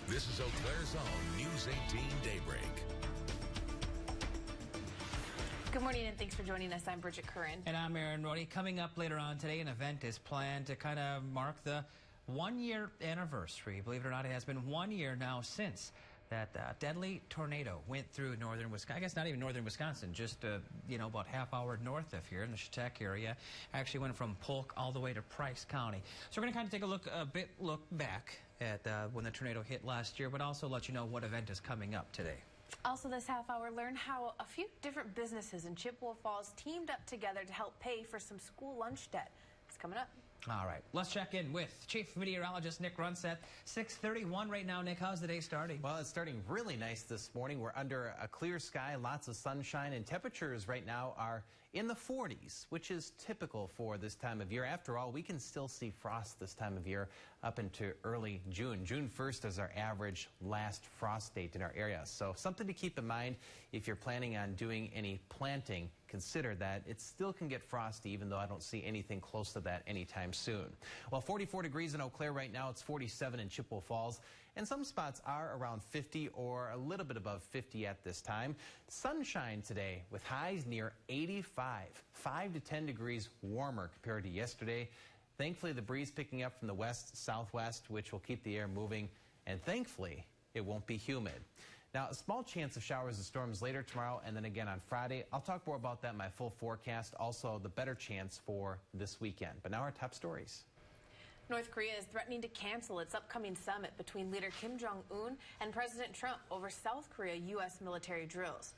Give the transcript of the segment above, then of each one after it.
This is Eau Claire's own News 18 Daybreak. Good morning and thanks for joining us. I'm Bridget Curran. And I'm Rhody. Coming up later on today, an event is planned to kind of mark the one-year anniversary. Believe it or not, it has been 1 year now since that deadly tornado went through northern Wisconsin. I guess not even northern Wisconsin, just about half-hour north of here in the Chautauqua area. Actually went from Polk all the way to Price County. So we're going to kind of take a look back at when the tornado hit last year, but also let you know what event is coming up today. Also this half hour, learn how a few different businesses in Chippewa Falls teamed up together to help pay for some school lunch debt. It's coming up. All right, let's check in with Chief Meteorologist Nick Runset. 6:31 right now. Nick, how's the day starting? Well, it's starting really nice this morning. We're under a clear sky, lots of sunshine, and temperatures right now are in the 40s, which is typical for this time of year. After all, we can still see frost this time of year up into early June. June 1st is our average last frost date in our area. So something to keep in mind if you're planning on doing any planting. Consider that it still can get frosty, even though I don't see anything close to that anytime soon. Well, 44 degrees in Eau Claire right now. It's 47 in Chippewa Falls, and some spots are around 50 or a little bit above 50 at this time. Sunshine today with highs near 85, 5 to 10 degrees warmer compared to yesterday. Thankfully, the breeze picking up from the west-southwest, which will keep the air moving, and thankfully, it won't be humid. Now, a small chance of showers and storms later tomorrow and then again on Friday. I'll talk more about that in my full forecast. Also, the better chance for this weekend. But now our top stories. North Korea is threatening to cancel its upcoming summit between leader Kim Jong-un and President Trump over South Korea U.S. military drills.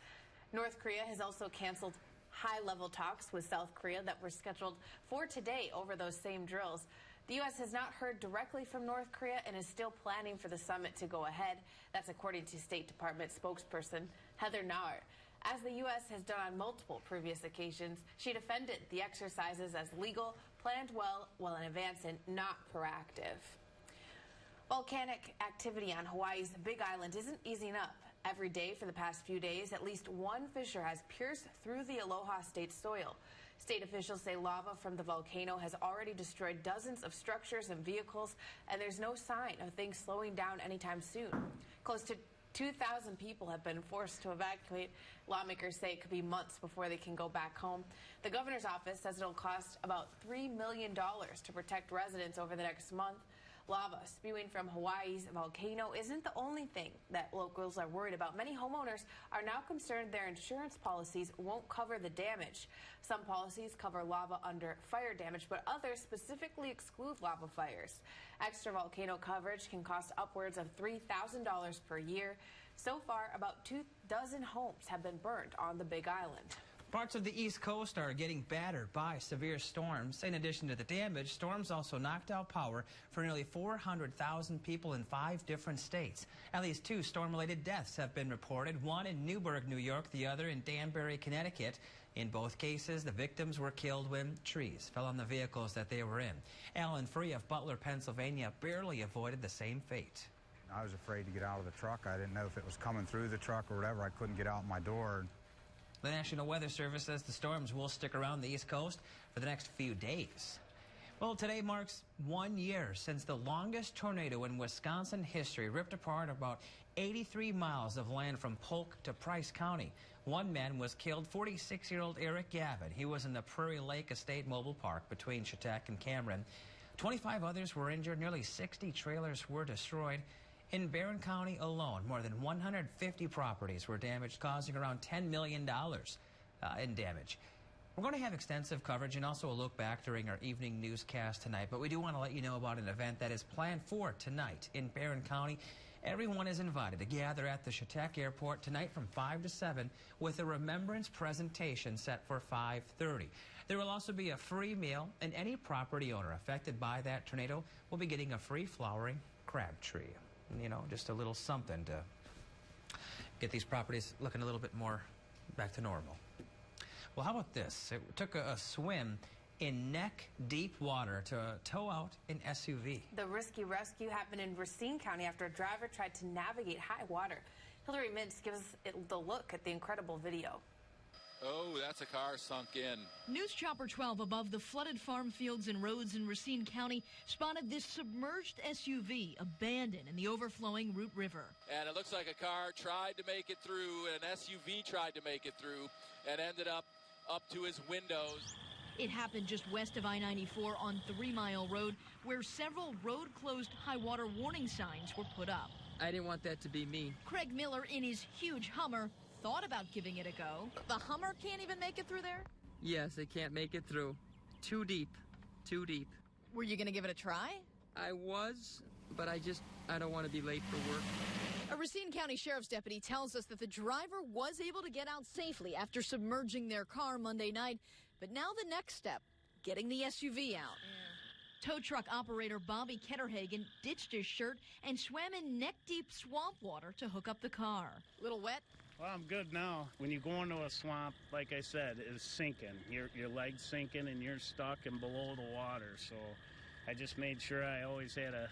North Korea has also canceled high-level talks with South Korea that were scheduled for today over those same drills. The U.S. has not heard directly from North Korea and is still planning for the summit to go ahead. That's according to State Department spokesperson Heather Nauert. As the U.S. has done on multiple previous occasions, she defended the exercises as legal, planned well in advance, and not proactive. Volcanic activity on Hawaii's Big Island isn't easing up. Every day for the past few days, at least one fissure has pierced through the Aloha State soil. State officials say lava from the volcano has already destroyed dozens of structures and vehicles, and there's no sign of things slowing down anytime soon. Close to 2,000 people have been forced to evacuate. Lawmakers say it could be months before they can go back home. The governor's office says it'll cost about $3 million to protect residents over the next month. Lava spewing from Hawaii's volcano isn't the only thing that locals are worried about. Many homeowners are now concerned their insurance policies won't cover the damage. Some policies cover lava under fire damage, but others specifically exclude lava fires. Extra volcano coverage can cost upwards of $3,000 per year. So far, about 24 homes have been burned on the Big Island. Parts of the East Coast are getting battered by severe storms. In addition to the damage, storms also knocked out power for nearly 400,000 people in 5 different states. At least 2 storm-related deaths have been reported, one in Newburgh, New York, the other in Danbury, Connecticut. In both cases, the victims were killed when trees fell on the vehicles that they were in. Alan Free of Butler, Pennsylvania, barely avoided the same fate. I was afraid to get out of the truck. I didn't know if it was coming through the truck or whatever. I couldn't get out my door. The National Weather Service says the storms will stick around the East Coast for the next few days. Well, today marks 1 year since the longest tornado in Wisconsin history ripped apart about 83 miles of land from Polk to Price County. One man was killed, 46-year-old Eric Gavin. He was in the Prairie Lake Estate Mobile Park between Chautauqua and Cameron. 25 others were injured. Nearly 60 trailers were destroyed. In Barron County alone, more than 150 properties were damaged, causing around $10 million in damage. We're going to have extensive coverage and also a look back during our evening newscast tonight, but we do want to let you know about an event that is planned for tonight in Barron County. Everyone is invited to gather at the Chautauqua Airport tonight from 5 to 7 with a remembrance presentation set for 5:30. There will also be a free meal, and any property owner affected by that tornado will be getting a free flowering crab tree. You know, just a little something to get these properties looking a little bit more back to normal. Well, how about this? It took a swim in neck-deep water to tow out an SUV. The risky rescue happened in Racine County after a driver tried to navigate high water. Hillary Mintz gives us the look at the incredible video. Oh, that's a car sunk in. News Chopper 12 above the flooded farm fields and roads in Racine County spotted this submerged SUV abandoned in the overflowing Root River. And it looks like a car tried to make it through, an SUV tried to make it through, and ended up to his windows. It happened just west of I-94 on 3 Mile Road, where several road-closed high-water warning signs were put up. I didn't want that to be me. Craig Miller, in his huge Hummer, thought about giving it a go. The Hummer can't even make it through there? Yes, it can't make it through. Too deep. Too deep. Were you going to give it a try? I was, but I don't want to be late for work. A Racine County Sheriff's deputy tells us that the driver was able to get out safely after submerging their car Monday night. But now the next step, getting the SUV out. Tow truck operator Bobby Ketterhagen ditched his shirt and swam in neck-deep swamp water to hook up the car. Little wet? Well, I'm good now. When you go into a swamp, like I said, it's sinking. Your leg's sinking and you're stuck and below the water. So I just made sure I always had a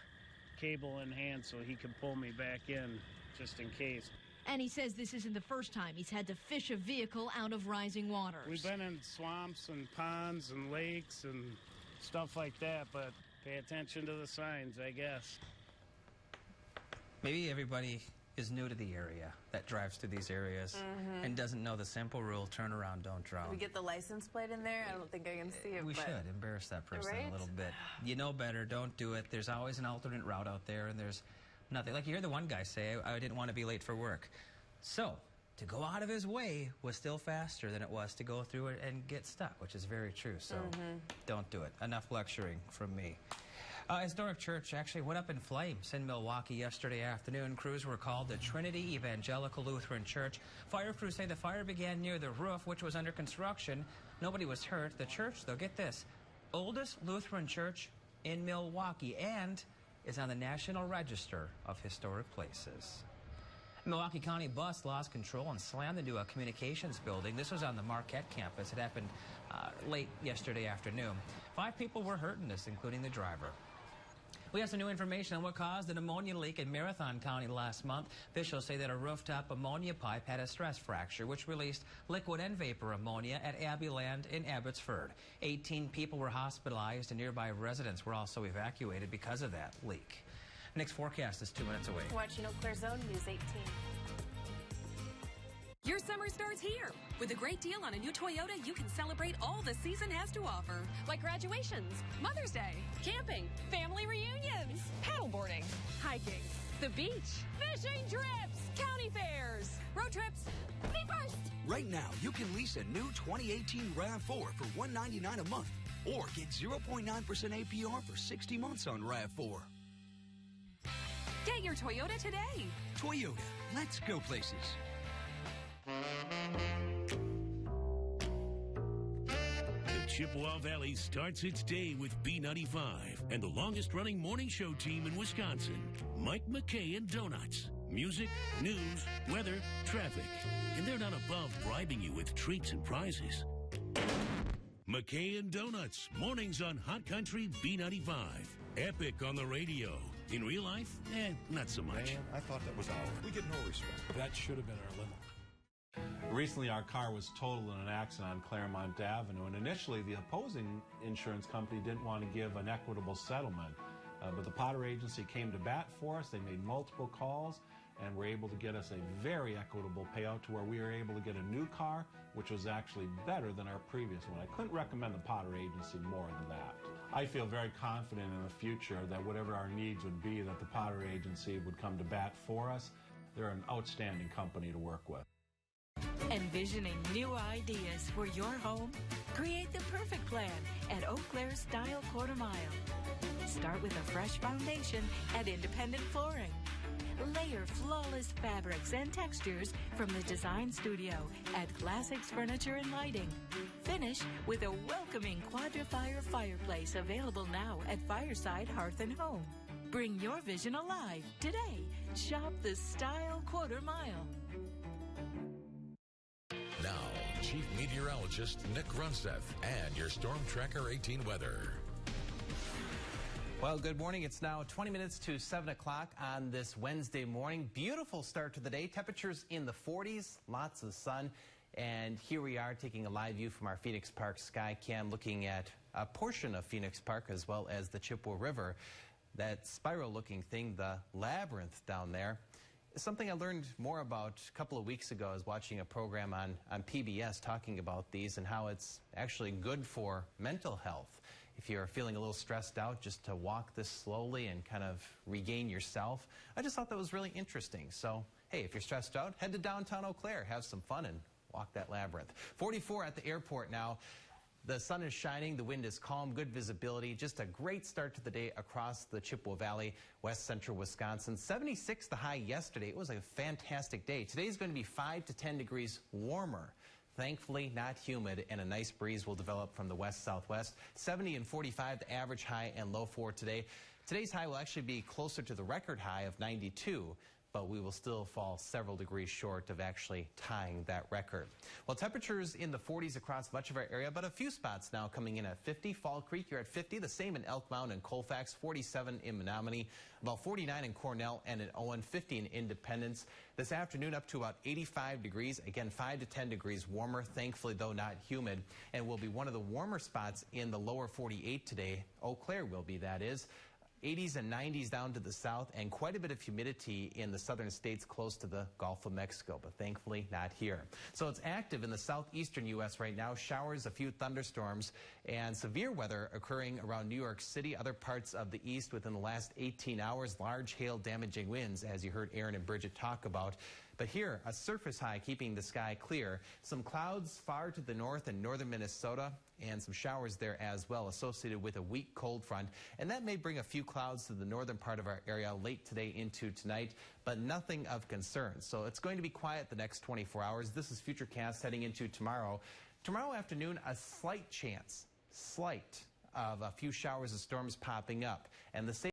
cable in hand so he could pull me back in just in case. And he says this isn't the first time he's had to fish a vehicle out of rising waters. We've been in swamps and ponds and lakes and stuff like that, but pay attention to the signs, I guess. Maybe everybody is new to the area that drives through these areas and doesn't know the simple rule, turn around, don't drown. Can we get the license plate in there? I don't think I can see it. We should embarrass that person a little bit. You know better, don't do it. There's always an alternate route out there, and there's nothing. Like you hear the one guy say, I didn't want to be late for work. So, to go out of his way was still faster than it was to go through it and get stuck, which is very true. So, don't do it. Enough lecturing from me. Historic church actually went up in flames in Milwaukee yesterday afternoon. Crews were called to Trinity Evangelical Lutheran Church. Fire crews say the fire began near the roof, which was under construction. Nobody was hurt. The church, though, get this, oldest Lutheran church in Milwaukee and is on the National Register of Historic Places. Milwaukee County bus lost control and slammed into a communications building. This was on the Marquette campus. It happened late yesterday afternoon. 5 people were hurt in this, including the driver. We have some new information on what caused an ammonia leak in Marathon County last month. Officials say that a rooftop ammonia pipe had a stress fracture, which released liquid and vapor ammonia at Abbeyland in Abbotsford. 18 people were hospitalized, and nearby residents were also evacuated because of that leak. Next forecast is 2 minutes away. Watching Eau Claire Zone News 18. Your summer starts here. With a great deal on a new Toyota, you can celebrate all the season has to offer. Like graduations, Mother's Day, camping, family reunions, paddleboarding, hiking, the beach, fishing trips, county fairs, road trips. Me first! Right now, you can lease a new 2018 RAV4 for $199 a month or get 0.9% APR for 60 months on RAV4. Get your Toyota today. Toyota, let's go places. The Chippewa Valley starts its day with B95 and the longest-running morning show team in Wisconsin, Mike McKay and Donuts. Music, news, weather, traffic. And they're not above bribing you with treats and prizes. McKay and Donuts, mornings on Hot Country B95. Epic on the radio. In real life, not so much. Man, I thought that was ours. We get no respect. That should have been our limo. Recently, our car was totaled in an accident on Claremont Avenue, and initially the opposing insurance company didn't want to give an equitable settlement. But the Potter Agency came to bat for us. They made multiple calls and were able to get us a very equitable payout to where we were able to get a new car, which was actually better than our previous one. I couldn't recommend the Potter Agency more than that. I feel very confident in the future that whatever our needs would be, that the Potter Agency would come to bat for us. They're an outstanding company to work with. Envisioning new ideas for your home? Create the perfect plan at Eau Claire Style Quarter Mile. Start with a fresh foundation at Independent Flooring. Layer flawless fabrics and textures from the design studio at Classics Furniture and Lighting. Finish with a welcoming Quadra-Fire fireplace available now at Fireside Hearth and Home. Bring your vision alive today. Shop the Style Quarter Mile. Now, Chief Meteorologist Nick Grunstedt and your Storm Tracker 18 weather. Well, good morning. It's now 20 minutes to 7 o'clock on this Wednesday morning. Beautiful start to the day. Temperatures in the 40s, lots of sun. And here we are taking a live view from our Phoenix Park sky cam, looking at a portion of Phoenix Park as well as the Chippewa River. That spiral looking thing, the labyrinth down there, is something I learned more about a couple of weeks ago. I was watching a program on PBS talking about these and how it's actually good for mental health. If you're feeling a little stressed out, just to walk this slowly and kind of regain yourself. I just thought that was really interesting. So, hey, if you're stressed out, head to downtown Eau Claire, have some fun and walk that labyrinth. 44 at the airport now. The sun is shining, the wind is calm, good visibility, just a great start to the day across the Chippewa Valley, west central Wisconsin. 76 the high yesterday. It was a fantastic day. Today's going to be 5 to 10 degrees warmer. Thankfully, not humid, and a nice breeze will develop from the west-southwest. 70 and 45, the average high and low for today. Today's high will actually be closer to the record high of 92. But we will still fall several degrees short of actually tying that record. Well, temperatures in the 40s across much of our area, but a few spots now coming in at 50. Fall Creek, you're at 50. The same in Elk Mound and Colfax. 47 in Menominee. About 49 in Cornell and in Owen. 50 in Independence. This afternoon up to about 85 degrees. Again, 5 to 10 degrees warmer. Thankfully, though, not humid. And will be one of the warmer spots in the lower 48 today. Eau Claire will be, that is. 80s and 90s down to the south, and quite a bit of humidity in the southern states close to the Gulf of Mexico, but thankfully not here. So it's active in the southeastern U.S. right now. Showers, a few thunderstorms, and severe weather occurring around New York City, other parts of the east within the last 18 hours. Large hail damaging winds, as you heard Aaron and Bridget talk about. But here, a surface high keeping the sky clear. Some clouds far to the north in northern Minnesota, and some showers there as well, associated with a weak cold front. And that may bring a few clouds to the northern part of our area late today into tonight, but nothing of concern. So it's going to be quiet the next 24 hours. This is Futurecast heading into tomorrow. Tomorrow afternoon, a slight chance, of a few showers and storms popping up. And the same